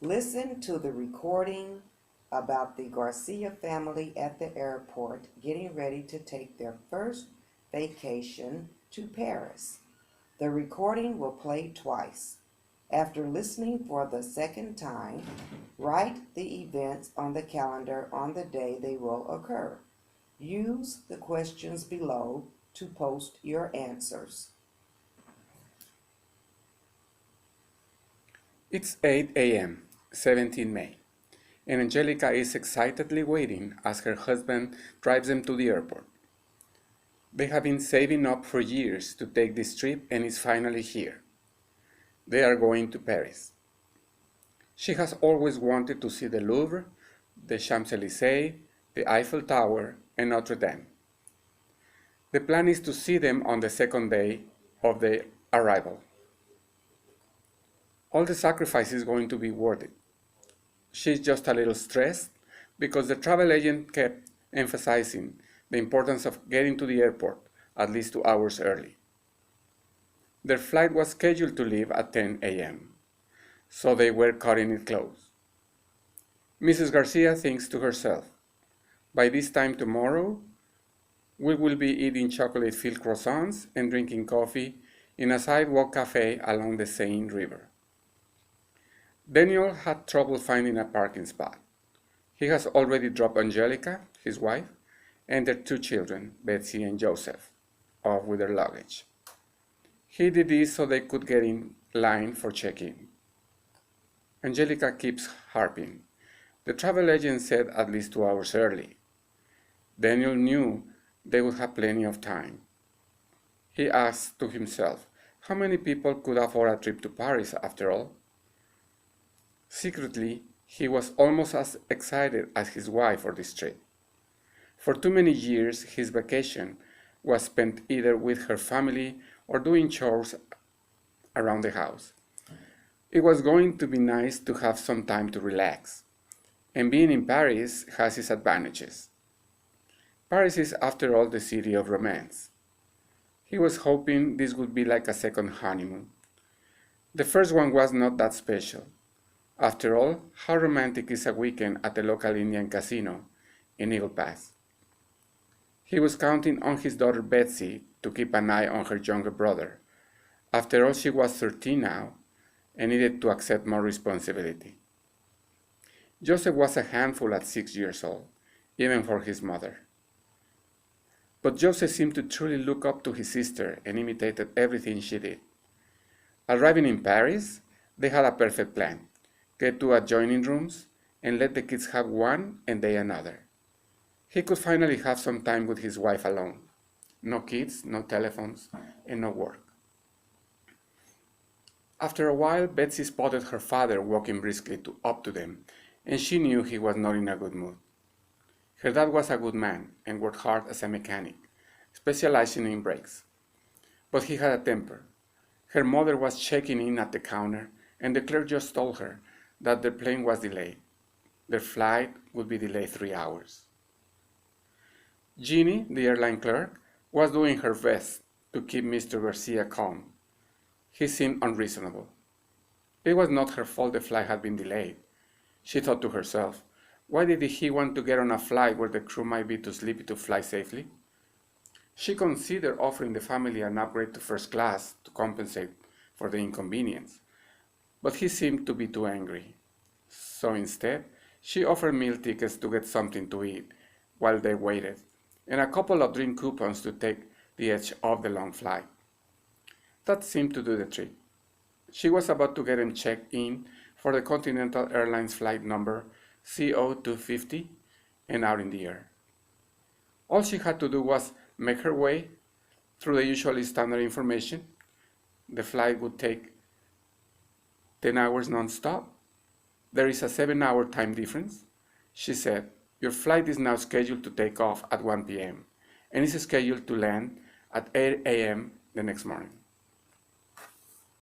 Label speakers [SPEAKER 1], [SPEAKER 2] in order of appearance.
[SPEAKER 1] Listen to the recording about the Garcia family at the airport getting ready to take their first vacation to Paris. The recording will play twice. After listening for the second time, write the events on the calendar on the day they will occur. Use the questions below to post your answers.
[SPEAKER 2] It's 8 a.m., 17 May, and Angelica is excitedly waiting as her husband drives them to the airport. They have been saving up for years to take this trip, and it's finally here. They are going to Paris. She has always wanted to see the Louvre, the Champs-Élysées, the Eiffel Tower, and Notre Dame. The plan is to see them on the second day of their arrival. All the sacrifice is going to be worth it. She's just a little stressed because the travel agent kept emphasizing the importance of getting to the airport at least 2 hours early. Their flight was scheduled to leave at 10 a.m., so they were cutting it close. Mrs. Garcia thinks to herself, by this time tomorrow, we will be eating chocolate-filled croissants and drinking coffee in a sidewalk cafe along the Seine River. Daniel had trouble finding a parking spot. He has already dropped Angelica, his wife, and their 2 children, Betsy and Joseph, off with their luggage. He did this so they could get in line for check-in. Angelica keeps harping. The travel agent said at least 2 hours early. Daniel knew they would have plenty of time. He asked to himself, how many people could afford a trip to Paris after all? Secretly, he was almost as excited as his wife for this trip. For too many years, his vacation was spent either with her family or doing chores around the house. It was going to be nice to have some time to relax, and being in Paris has its advantages. Paris is, after all, the city of romance. He was hoping this would be like a second honeymoon. The first one was not that special. After all, how romantic is a weekend at the local Indian casino in Eagle Pass? He was counting on his daughter Betsy to keep an eye on her younger brother. After all, she was 13 now and needed to accept more responsibility. Joseph was a handful at 6 years old, even for his mother. But Joseph seemed to truly look up to his sister and imitated everything she did. Arriving in Paris, they had a perfect plan. Get 2 adjoining rooms and let the kids have one and they another. He could finally have some time with his wife alone. No kids, no telephones, and no work. After a while, Betsy spotted her father walking briskly up to them, and she knew he was not in a good mood. Her dad was a good man and worked hard as a mechanic, specializing in brakes. But he had a temper. Her mother was checking in at the counter, and the clerk just told her that their plane was delayed. Their flight would be delayed 3 hours. Jeannie, the airline clerk, was doing her best to keep Mr. Garcia calm. He seemed unreasonable. It was not her fault the flight had been delayed. She thought to herself, why did he want to get on a flight where the crew might be too sleepy to fly safely? She considered offering the family an upgrade to first class to compensate for the inconvenience, but he seemed to be too angry. So instead, she offered meal tickets to get something to eat while they waited, and a couple of drink coupons to take the edge off the long flight. That seemed to do the trick. She was about to get him checked in for the Continental Airlines flight number CO250 and out in the air. All she had to do was make her way through the usually standard information. The flight would take 10 hours non-stop. There is a 7-hour time difference. She said, your flight is now scheduled to take off at 1 p.m. and is scheduled to land at 8 a.m. the next morning.